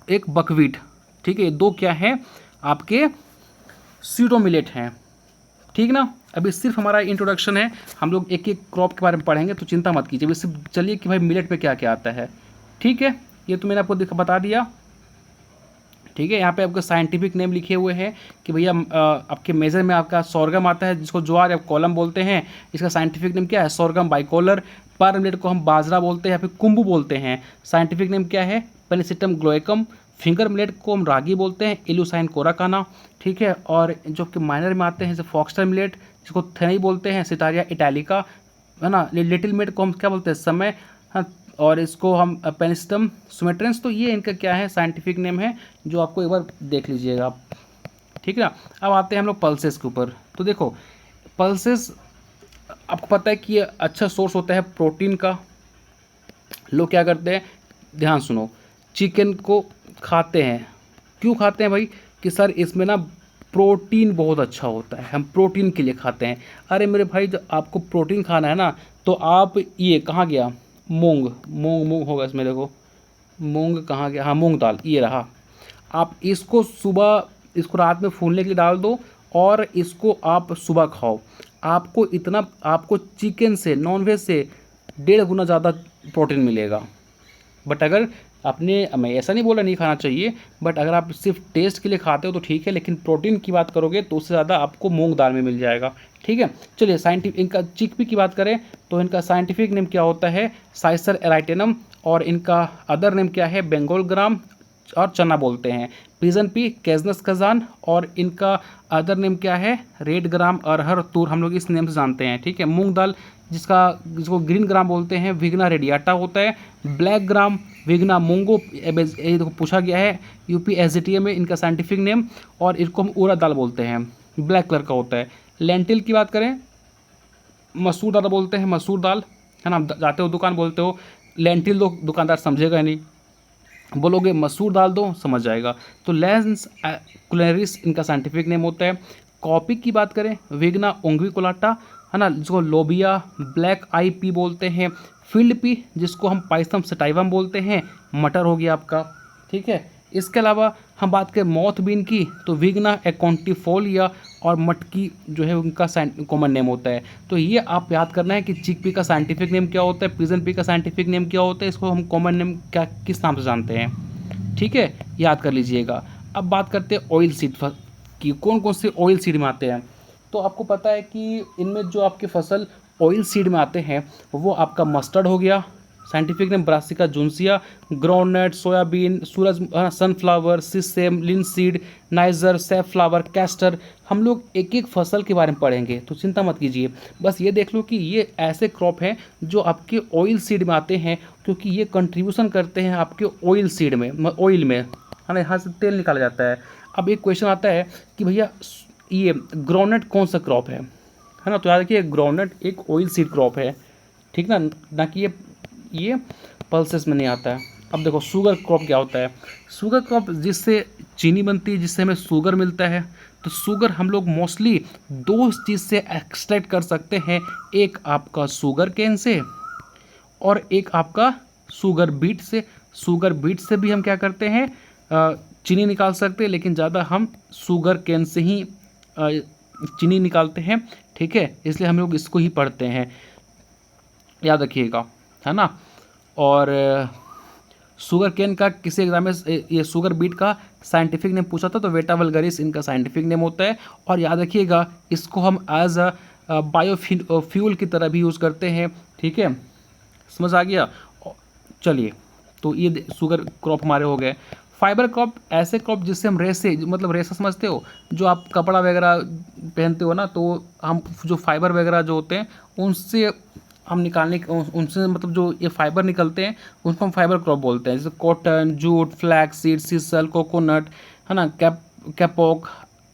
एक बकवीट, ठीक है। ये दो क्या है आपके सूडो मिलेट हैं, ठीक ना। अभी सिर्फ हमारा इंट्रोडक्शन है, हम लोग एक एक क्रॉप के बारे में पढ़ेंगे, तो चिंता मत कीजिए। अभी सिर्फ चलिए कि भाई मिलेट में क्या क्या आता है, ठीक है। ये तो मैंने आपको बता दिया, ठीक है। यहाँ पे आपके साइंटिफिक नेम लिखे हुए हैं कि भैया आपके मेजर में आपका सोरगम आता है, जिसको ज्वार या कॉलम बोलते हैं। इसका साइंटिफिक नेम क्या है, सोरगम बाइकोलर। पर मिलेट को हम बाजरा बोलते हैं या फिर कुंबू बोलते हैं। साइंटिफिक नेम क्या है, पेनिसिटम ग्लोएकम। फिंगर मिलेट को हम रागी बोलते हैं, इलुसाइन कोराकाना, ठीक है। और जो कि माइनर में आते हैं जैसे फॉक्सटेल मिलेट, जिसको थेनई बोलते हैं, सितारिया इटैलिका, है ना। लिटिल मिलेट को हम क्या बोलते हैं, समय, हाँ। और इसको हम पेनिसिटम सुमेट्रेंस। तो ये इनका क्या है, साइंटिफिक नेम है, जो आपको एक बार देख लीजिएगा आप, ठीक है ना। अब आते हैं हम लोग पल्सेस के ऊपर। तो देखो पल्सेस आपको पता है कि ये अच्छा सोर्स होता है प्रोटीन का। लोग क्या करते हैं, ध्यान सुनो, चिकन को खाते हैं। क्यों खाते हैं भाई, कि सर इसमें ना प्रोटीन बहुत अच्छा होता है, हम प्रोटीन के लिए खाते हैं। अरे मेरे भाई, जब आपको प्रोटीन खाना है ना, तो आप ये कहाँ गया, मूंग, मूंग मूंग होगा इसमें, देखो मूंग कहाँ गया, हाँ मूंग दाल, ये रहा। आप इसको सुबह, इसको रात में फूलने के लिए डाल दो, और इसको आप सुबह खाओ। आपको इतना, आपको चिकन से, नॉनवेज से 1.5 गुना ज़्यादा प्रोटीन मिलेगा। बट अगर अपने, मैं ऐसा नहीं बोला नहीं खाना चाहिए, बट अगर आप सिर्फ टेस्ट के लिए खाते हो तो ठीक है, लेकिन प्रोटीन की बात करोगे तो उससे ज़्यादा आपको मूंग दाल में मिल जाएगा, ठीक है। चलिए साइंटिफिक, इनका चिकपी की बात करें तो इनका साइंटिफिक नेम क्या होता है, साइसर एराइटेनम। और इनका अदर नेम क्या है, बेंगोल ग्राम, और चना बोलते हैं। पिजन पी, कैजनस खजान, और इनका अदर नेम क्या है, रेड ग्राम, अरहर, तूर, हम लोग इस नेम से जानते हैं। ठीक है, मूंग दाल जिसको ग्रीन ग्राम बोलते हैं, विग्ना रेडियाटा होता है। ब्लैक ग्राम, विग्ना मूंगो, ये देखो पूछा गया है यूपी एसडीटीए में इनका साइंटिफिक नेम, और इसको हम उड़द दाल बोलते हैं, ब्लैक कलर का होता है। लेंटिल की बात करें, मसूर दाल बोलते हैं, मसूर दाल, है ना। जाते हो दुकान बोलते हो लेंटिल दो, दुकानदार समझेगा नहीं, बोलोगे मसूर दाल दो, समझ जाएगा। तो लेंस कुलेरिस इनका साइंटिफिक नेम होता है। कॉपी की बात करें, विग्ना ओंग्विकोलाटा, है ना, जिसको लोबिया, ब्लैक आई पी बोलते हैं। फील्ड पी, जिसको हम पाइसम सटाइवम बोलते हैं, मटर हो गया आपका। ठीक है, इसके अलावा हम बात करें मौथ बीन की, तो विग्ना एकॉन्टिफोलिया और मटकी जो है उनका कॉमन नेम होता है। तो ये आप याद करना है कि चिक पी का साइंटिफिक नेम क्या होता है, पिजन पी का साइंटिफिक नेम क्या होता है, इसको हम कॉमन नेम क्या किस नाम से जानते हैं। ठीक है, याद कर लीजिएगा। अब बात करते हैं ऑयल सीड की, कौन कौन से ऑयल सीड में आते हैं। तो आपको पता है कि इनमें जो आपके फसल ऑयल सीड में आते हैं वो आपका मस्टर्ड हो गया, scientific name Brassica juncea, groundnut, soybean, sunflower, sesame, linseed, niger, safflower, castor. हम लोग एक एक फसल के बारे में पढ़ेंगे, तो चिंता मत कीजिए, बस ये देख लो कि ये ऐसे क्रॉप हैं जो आपके ऑयल सीड में आते हैं, क्योंकि ये कंट्रीब्यूशन करते हैं आपके ऑयल सीड में, ऑयल में, है ना, यहाँ से तेल निकाला जाता है। अब एक क्वेश्चन आता है कि भैया ये ग्राउंडनट कौन सा क्रॉप है ना। तो याद रखिए ग्राउंडनट एक ऑयल सीड क्रॉप है, ठीक ना कि ये पल्सेस में नहीं आता है। अब देखो शुगर क्रॉप क्या होता है। शुगर क्रॉप जिससे चीनी बनती है, जिससे हमें शुगर मिलता है। तो शुगर हम लोग मोस्टली दो चीज़ से एक्सट्रैक्ट कर सकते हैं, एक आपका शुगर केन से और एक आपका शुगर बीट से। शुगर बीट से भी हम क्या करते हैं, चीनी निकाल सकते हैं, लेकिन ज़्यादा हम शुगर केन से ही चीनी निकालते हैं। ठीक है, इसलिए हम लोग इसको ही पढ़ते हैं, याद रखिएगा, है ना। और शुगर केन का किसी एग्जाम में ये शुगर बीट का साइंटिफिक नेम पूछा था, तो वेटा वल्गरिस इनका साइंटिफिक नेम होता है। और याद रखिएगा इसको हम एज अ बायोफ्यूल की तरह भी यूज़ करते हैं। ठीक है, समझ आ गया। चलिए, तो ये शुगर क्रॉप हमारे हो गए। फाइबर क्रॉप ऐसे क्रॉप जिससे हम रेसे, मतलब रेसा समझते हो, जो आप कपड़ा वगैरह पहनते हो ना, तो हम जो फाइबर वगैरह जो होते हैं उनसे हम निकालने, उनसे मतलब जो ये फाइबर निकलते हैं उनको हम फाइबर क्रॉप बोलते हैं। जैसे cotton, jute, flax seed, sisal, coconut, है ना, कैपोक,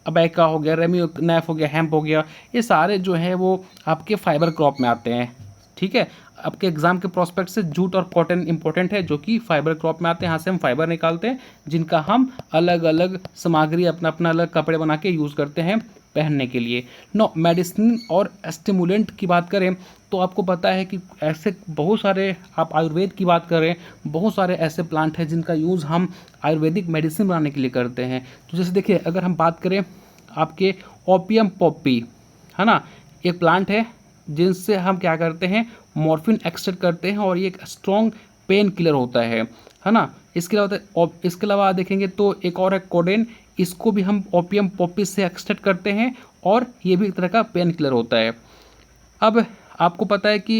अबैका हो गया, रेमी नैफ हो गया, हेम्प हो गया, ये सारे जो है वो आपके फाइबर क्रॉप में आते हैं। ठीक है, आपके एग्जाम के प्रोस्पेक्ट से जूट और कॉटन इंपॉर्टेंट है, जो कि फाइबर क्रॉप में आते हैं। यहाँ से हम फाइबर निकालते हैं, जिनका हम अलग अलग सामग्री अपना अपना अलग कपड़े बना के यूज़ करते हैं पहनने के लिए। नो, मेडिसिन और स्टिमुलेंट की बात करें तो आपको पता है कि ऐसे बहुत सारे, आप आयुर्वेद की बात करें, बहुत सारे ऐसे प्लांट हैं जिनका यूज़ हम आयुर्वेदिक मेडिसिन बनाने के लिए करते हैं। तो जैसे देखिए, अगर हम बात करें आपके ओपियम पॉपी, है ना, एक प्लांट है जिनसे हम क्या करते हैं, मॉर्फिन एक्सट्रैक्ट करते हैं, और ये एक स्ट्रॉन्ग पेन किलर होता है ना। इसके अलावा देखेंगे तो एक और है कोडेन, इसको भी हम ओपियम पॉपी से एक्सट्रैक्ट करते हैं, और ये भी एक तरह का पेन किलर होता है। अब आपको पता है कि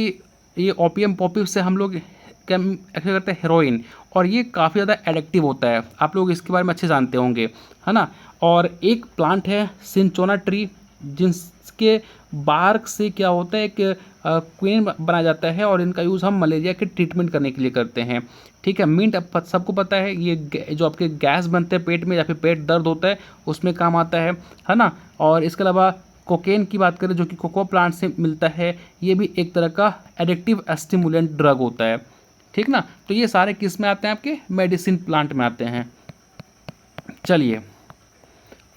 ये ओपियम पॉपी से हम लोग क्या एक्सट्रैक्ट करते हैं, हेरोइन, और ये काफ़ी ज़्यादा एडिक्टिव होता है, आप लोग इसके बारे में अच्छे जानते होंगे, है ना। और एक प्लांट है सिंचोना ट्री, जिसके बार्क से क्या होता है, एक क्वीन बनाया जाता है, और इनका यूज़ हम मलेरिया के ट्रीटमेंट करने के लिए करते हैं। ठीक है, मिंट सबको पता है, ये जो आपके गैस बनते हैं पेट में या फिर पेट दर्द होता है उसमें काम आता है ना। और इसके अलावा कोकेन की बात करें, जो कि कोको प्लांट से मिलता है, ये भी एक तरह का एडिक्टिव स्टिमुलेंट ड्रग होता है। ठीक ना, तो ये सारे किस में आते हैं, आपके मेडिसिन प्लांट में आते हैं। चलिए,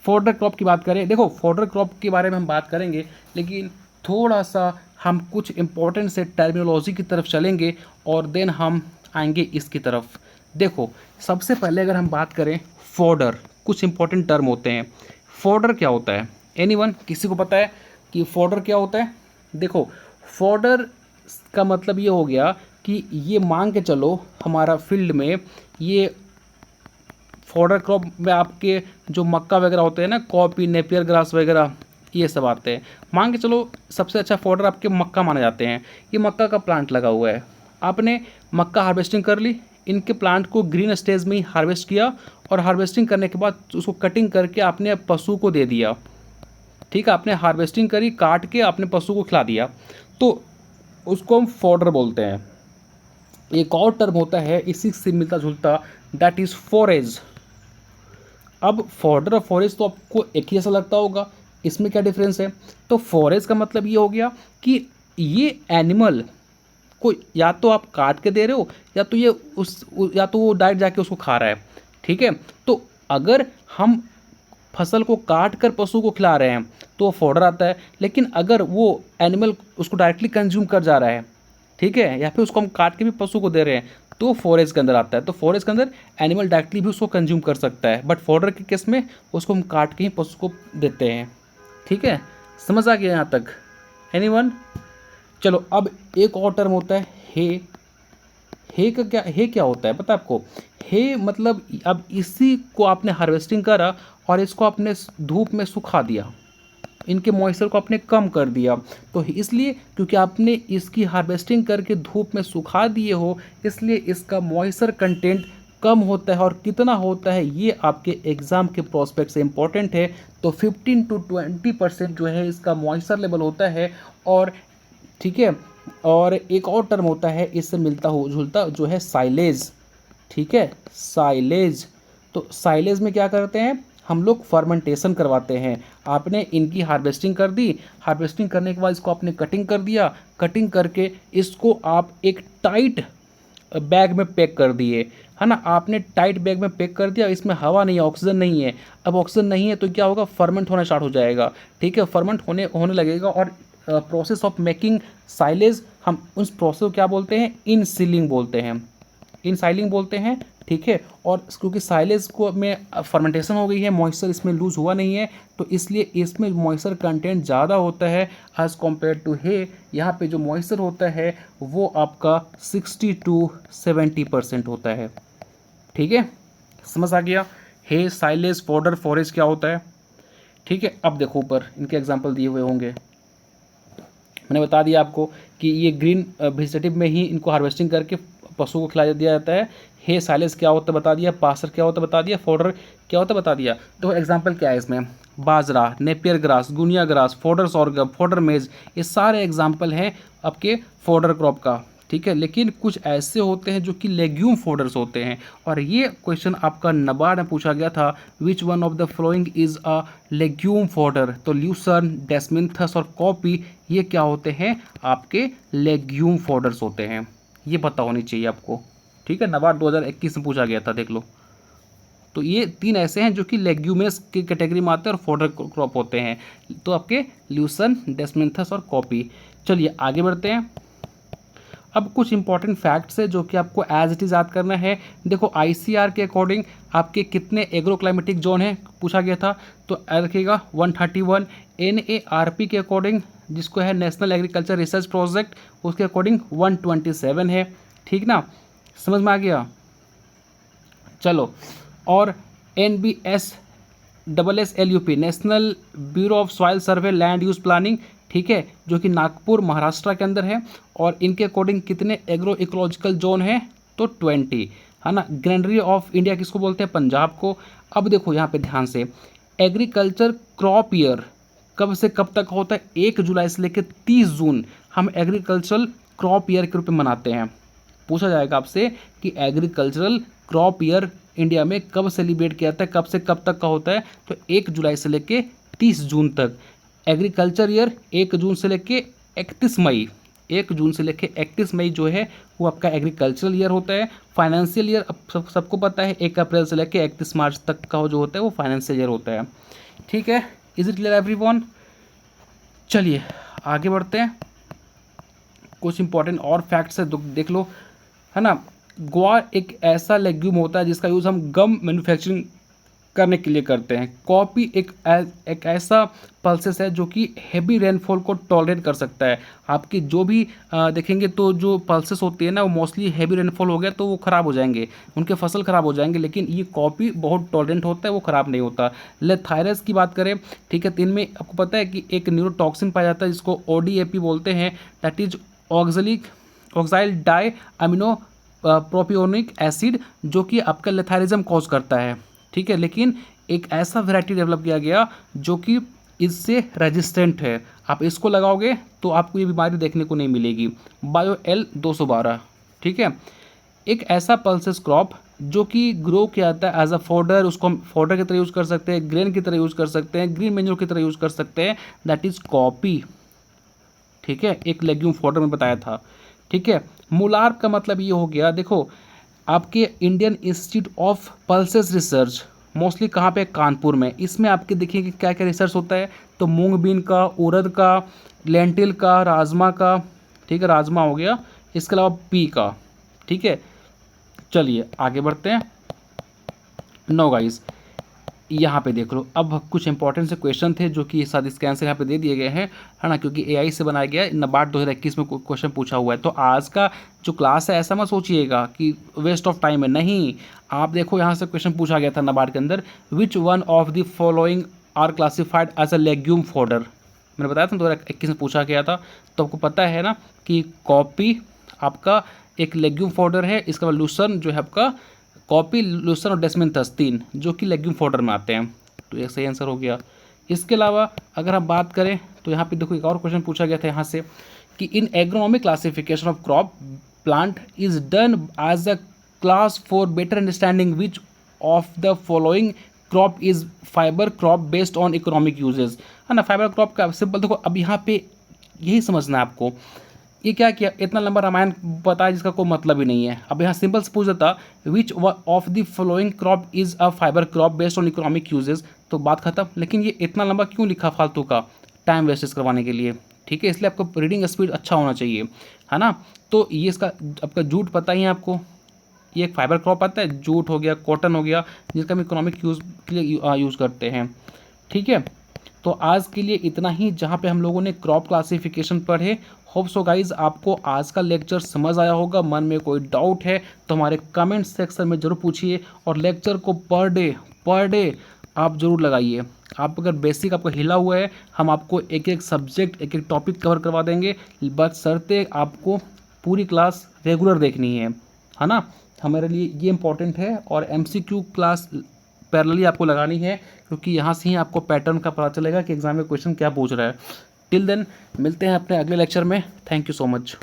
फोडर क्रॉप की बात करें। देखो, फोडर क्रॉप के बारे में हम बात करेंगे, लेकिन थोड़ा सा हम कुछ इंपॉर्टेंट से टर्मिनोलॉजी की तरफ चलेंगे, और देन हम आएंगे इसकी तरफ। देखो, सबसे पहले अगर हम बात करें फोडर, कुछ इंपॉर्टेंट टर्म होते हैं। फोडर क्या होता है, एनीवन, किसी को पता है कि फोडर क्या होता है? देखो, फोडर का मतलब ये हो गया कि ये मान के चलो हमारा फील्ड में ये फोडर क्रॉप में आपके जो मक्का वगैरह होते हैं ना, कॉपी, नेपियर ग्रास वगैरह, ये सब आते हैं। मान के चलो सबसे अच्छा फोडर आपके मक्का माने जाते हैं। ये मक्का का प्लांट लगा हुआ है, आपने मक्का हार्वेस्टिंग कर ली, इनके प्लांट को ग्रीन स्टेज में ही हार्वेस्ट किया और हार्वेस्टिंग करने के बाद उसको कटिंग करके आपने पशु को दे दिया। ठीक है, आपने हार्वेस्टिंग करी, काट के अपने पशु को खिला दिया, तो उसको हम फॉडर बोलते हैं। एक और टर्म होता है इसी से मिलता जुलता, दैट इज़ फॉरेज। अब फॉडर और फॉरेज तो आपको एक ही जैसा लगता होगा, इसमें क्या डिफरेंस है? तो फॉरेज का मतलब ये हो गया कि ये एनिमल को या तो आप काट के दे रहे हो या तो ये या तो वो डायरेक्ट जाके उसको खा रहा है। ठीक है, तो अगर हम फसल को काट कर पशु को खिला रहे हैं तो वो फॉडर आता है, लेकिन अगर वो एनिमल उसको डायरेक्टली कंज्यूम कर जा रहा है, ठीक है, या फिर उसको हम काट के भी पशु को दे रहे हैं, तो फॉरेज के अंदर आता है। तो फॉरेज के अंदर एनिमल डायरेक्टली भी उसको कंज्यूम कर सकता है, बट फॉडर के केस में उसको हम काट के ही पशु को देते हैं। ठीक है, समझ आ गया यहाँ तक? एनीवन? चलो, अब एक और टर्म होता है हे। हे क्या होता है पता है आपको? हे मतलब अब इसी को आपने हार्वेस्टिंग करा और इसको आपने धूप में सुखा दिया, इनके मॉइस्चर को आपने कम कर दिया। तो इसलिए क्योंकि आपने इसकी हार्वेस्टिंग करके धूप में सुखा दिए हो, इसलिए इसका मॉइस्चर कंटेंट कम होता है। और कितना होता है ये आपके एग्ज़ाम के प्रोस्पेक्ट से इम्पॉर्टेंट है। तो 15 to 20% जो है इसका मॉइस्चर लेवल होता है। और ठीक है, और एक और टर्म होता है इससे मिलता हो जुलता, जो है साइलेज। ठीक है, साइलेज। तो साइलेज में क्या करते हैं हम लोग? फर्मेंटेशन करवाते हैं। आपने इनकी हार्वेस्टिंग कर दी, हार्वेस्टिंग करने के बाद इसको आपने कटिंग कर दिया, कटिंग करके इसको आप एक टाइट बैग में पैक कर दिए, है ना। आपने टाइट बैग में पैक कर दिया, इसमें हवा नहीं है, ऑक्सीजन नहीं है। अब ऑक्सीजन नहीं है तो क्या होगा? फर्मेंट होना स्टार्ट हो जाएगा। ठीक है, फर्मेंट होने लगेगा। और प्रोसेस ऑफ मेकिंग साइलेज, हम उस प्रोसेस को क्या बोलते हैं? इन सीलिंग बोलते हैं, इन साइलिंग बोलते हैं। ठीक है, और क्योंकि साइलेज को में फर्मेंटेशन हो गई है, मॉइस्चर इसमें लूज हुआ नहीं है, तो इसलिए इसमें मॉइस्चर कंटेंट ज़्यादा होता है एज़ कम्पेयर टू हे। यहाँ पे जो मॉइस्चर होता है वो आपका 60 to 70% होता है। ठीक है, समझ आ गया? हे, साइलेज, फॉडर, फॉरेज क्या होता है? ठीक है, अब देखो ऊपर इनके एग्जाम्पल दिए हुए होंगे। मैंने बता दिया आपको कि ये ग्रीन वेजिटेटिव में ही इनको हार्वेस्टिंग करके पशु को खिला दिया जाता है। हे, साइलेज क्या होता है बता दिया, पास्चर क्या होता है बता दिया, फॉडर क्या होता है बता दिया। तो एग्जांपल क्या है इसमें? बाजरा, Napier grass, guinea grass, fodder sorghum, fodder maize, ये सारे एग्जांपल हैं आपके फॉडर क्रॉप का। ठीक है, लेकिन कुछ ऐसे होते हैं जो कि लेग्यूम फॉडर्स होते हैं। और ये क्वेश्चन आपका नबार्ड में पूछा गया था, विच one of the following is a legume fodder? तो ल्यूसर्न, डेस्मिंथस और कॉपी, ये क्या होते हैं? आपके लेग्यूम फॉडर्स होते हैं। ये पता होनी चाहिए आपको। ठीक है, नबार्ड 2021 में पूछा गया था, देख लो। तो ये 3 ऐसे हैं जो कि लेग्यूमेस की कैटेगरी में आते हैं और फॉडर क्रॉप होते हैं। तो आपके ल्यूसन, डेस्मिंथस और कॉपी। चलिए आगे बढ़ते हैं। अब कुछ इंपॉर्टेंट फैक्ट्स है जो कि आपको एज इट इज़ याद करना है। देखो, ICR के अकॉर्डिंग आपके कितने एग्रोक्लाइमेटिक जोन है पूछा गया था, तो रखिएगा 131। NARP के अकॉर्डिंग, जिसको है नेशनल एग्रीकल्चर रिसर्च प्रोजेक्ट, उसके अकॉर्डिंग 127 है। ठीक ना, समझ में आ गया? चलो, और NBSSSLUP, national bureau of soil survey land use planning, ठीक है, जो कि नागपुर महाराष्ट्र के अंदर है। और इनके अकॉर्डिंग कितने एग्रो इकोलॉजिकल जोन है? तो 20, है ना। ग्रेनरी ऑफ इंडिया किसको बोलते हैं? पंजाब को। अब देखो यहाँ पे ध्यान से, एग्रीकल्चर क्रॉप ईयर कब से कब तक होता है? 1 जुलाई से लेकर 30 जून हम एग्रीकल्चरल क्रॉप ईयर के रूप में मनाते हैं। पूछा जाएगा आपसे कि एग्रीकल्चरल क्रॉप ईयर इंडिया में कब सेलिब्रेट किया जाता है, कब से कब तक का होता है? तो 1 जुलाई से लेकर 30 जून तक। एग्रीकल्चर ईयर 1 जून से लेके 31 मई, 1 जून से लेके 31 मई जो है वो आपका एग्रीकल्चरल ईयर होता है। फाइनेंशियल ईयर अब सबको पता है 1 अप्रैल से लेके 31 मार्च तक का जो होता है वो फाइनेंशियल ईयर होता है। ठीक है, इज इट क्लियर एवरीवन? चलिए आगे बढ़ते हैं। कुछ इंपॉर्टेंट और फैक्ट्स है, देख लो, है ना। ग्वार एक ऐसा लेग्यूम होता है जिसका यूज़ हम गम मैन्युफैक्चरिंग करने के लिए करते हैं। कॉपी एक ऐसा पल्सेस है जो कि हेवी रेनफॉल को टॉलरेट कर सकता है। आपकी जो भी देखेंगे तो जो पल्सेस होती है ना, वो मोस्टली हेवी रेनफॉल हो गया तो वो ख़राब हो जाएंगे, उनके फसल ख़राब हो जाएंगे। लेकिन ये कॉपी बहुत टॉलरेंट होता है, वो ख़राब नहीं होता। लेथायरस की बात करें, ठीक है, तो इनमें आपको पता है कि एक न्यूरोटॉक्सिन पाया जाता है जिसको ODAP बोलते हैं, that is oxalic oxyl diamino propionic acid जो कि आपका लेथारिज्म कॉज करता है, ठीक है। लेकिन एक ऐसा वैरायटी डेवलप किया गया जो कि इससे रेजिस्टेंट है, आप इसको लगाओगे तो आपको ये बीमारी देखने को नहीं मिलेगी। बायो एल 212, ठीक है। एक ऐसा पल्सेस क्रॉप जो कि ग्रो किया जाता है एज अ फोडर, उसको हम फोडर की तरह यूज़ कर सकते हैं, ग्रेन की तरह यूज़ कर सकते हैं, ग्रीन मेन्योर की तरह यूज़ कर सकते हैं, दैट इज़ कॉपी, ठीक है। एक लेग्यूम फोडर में बताया था, ठीक है। मुलार्प का मतलब ये हो गया, देखो आपके Indian institute of pulses research mostly कहाँ पे, कानपुर में। इसमें आपके देखिए कि क्या क्या रिसर्च होता है, तो मूंग बीन का, उड़द का, लेंटिल का, राजमा का, ठीक है, राजमा हो गया, इसके अलावा पी का, ठीक है। चलिए आगे बढ़ते हैं। नो गाइस, यहाँ पे देख लो, अब कुछ इंपॉर्टेंट से क्वेश्चन थे जो कि शायद इसके आंसर यहाँ पे दे दिए गए हैं, है ना, क्योंकि एआई से बनाया गया है। नबार्ड 2021 में क्वेश्चन पूछा हुआ है। तो आज का जो क्लास है ऐसा मत सोचिएगा कि वेस्ट ऑफ टाइम है, नहीं। आप देखो यहाँ से क्वेश्चन पूछा गया था नबार्ड के अंदर, which one of the following are classified as a legume fodder. मैंने बताया था 2021 में पूछा गया था, तो आपको पता है ना कि कॉपी आपका एक लेग्यूम फोडर है। इसके बाद लूसन जो है आपका, कॉपी, लूसन और डेस्मेंथस, 3 जो कि लेग्यूम फोडर में आते हैं, तो ये सही आंसर हो गया। इसके अलावा अगर हम बात करें तो यहाँ पे देखो एक और क्वेश्चन पूछा गया था यहाँ से कि in agronomic classification of crop plant is done as a class for better understanding which of the following crop is fibre crop based on economic uses, है ना। फाइबर क्रॉप का सिंपल देखो, अब यहाँ पे यही समझना है आपको। ये क्या किया, इतना लंबा रामायण पता है जिसका कोई मतलब ही नहीं है। अब यहाँ सिंपल से पूछ देता विच of the following crop is a fibre crop based on economic uses, तो बात खत्म। लेकिन ये इतना लंबा क्यों लिखा फालतू का, टाइम वेस्टेज करवाने के लिए, ठीक है। इसलिए आपको रीडिंग स्पीड अच्छा होना चाहिए, है ना। तो ये इसका आपका जूट पता ही है आपको, ये एक फाइबर क्रॉप आता है, जूट हो गया, कॉटन हो गया, जिसका हम इकोनॉमिक यूज़ के लिए यूज़ करते हैं, ठीक है। तो आज के लिए इतना ही, जहाँ पे हम लोगों ने क्रॉप क्लासिफिकेशन पढ़े। होप सो गाइज आपको आज का लेक्चर समझ आया होगा। मन में कोई डाउट है तो हमारे कमेंट सेक्शन में ज़रूर पूछिए, और लेक्चर को पर डे आप ज़रूर लगाइए। आप अगर बेसिक आपको हिला हुआ है, हम आपको एक एक सब्जेक्ट, एक एक टॉपिक कवर करवा देंगे, बस शर्ते आपको पूरी क्लास रेगुलर देखनी है ना। हमारे लिए ये इंपॉर्टेंट है। और MCQ क्लास पैरेलली आपको लगानी है, क्योंकि यहाँ से ही आपको पैटर्न का पता चलेगा कि एग्जाम में क्वेश्चन क्या पूछ रहा है। टिल देन मिलते हैं अपने अगले लेक्चर में। Thank you so much.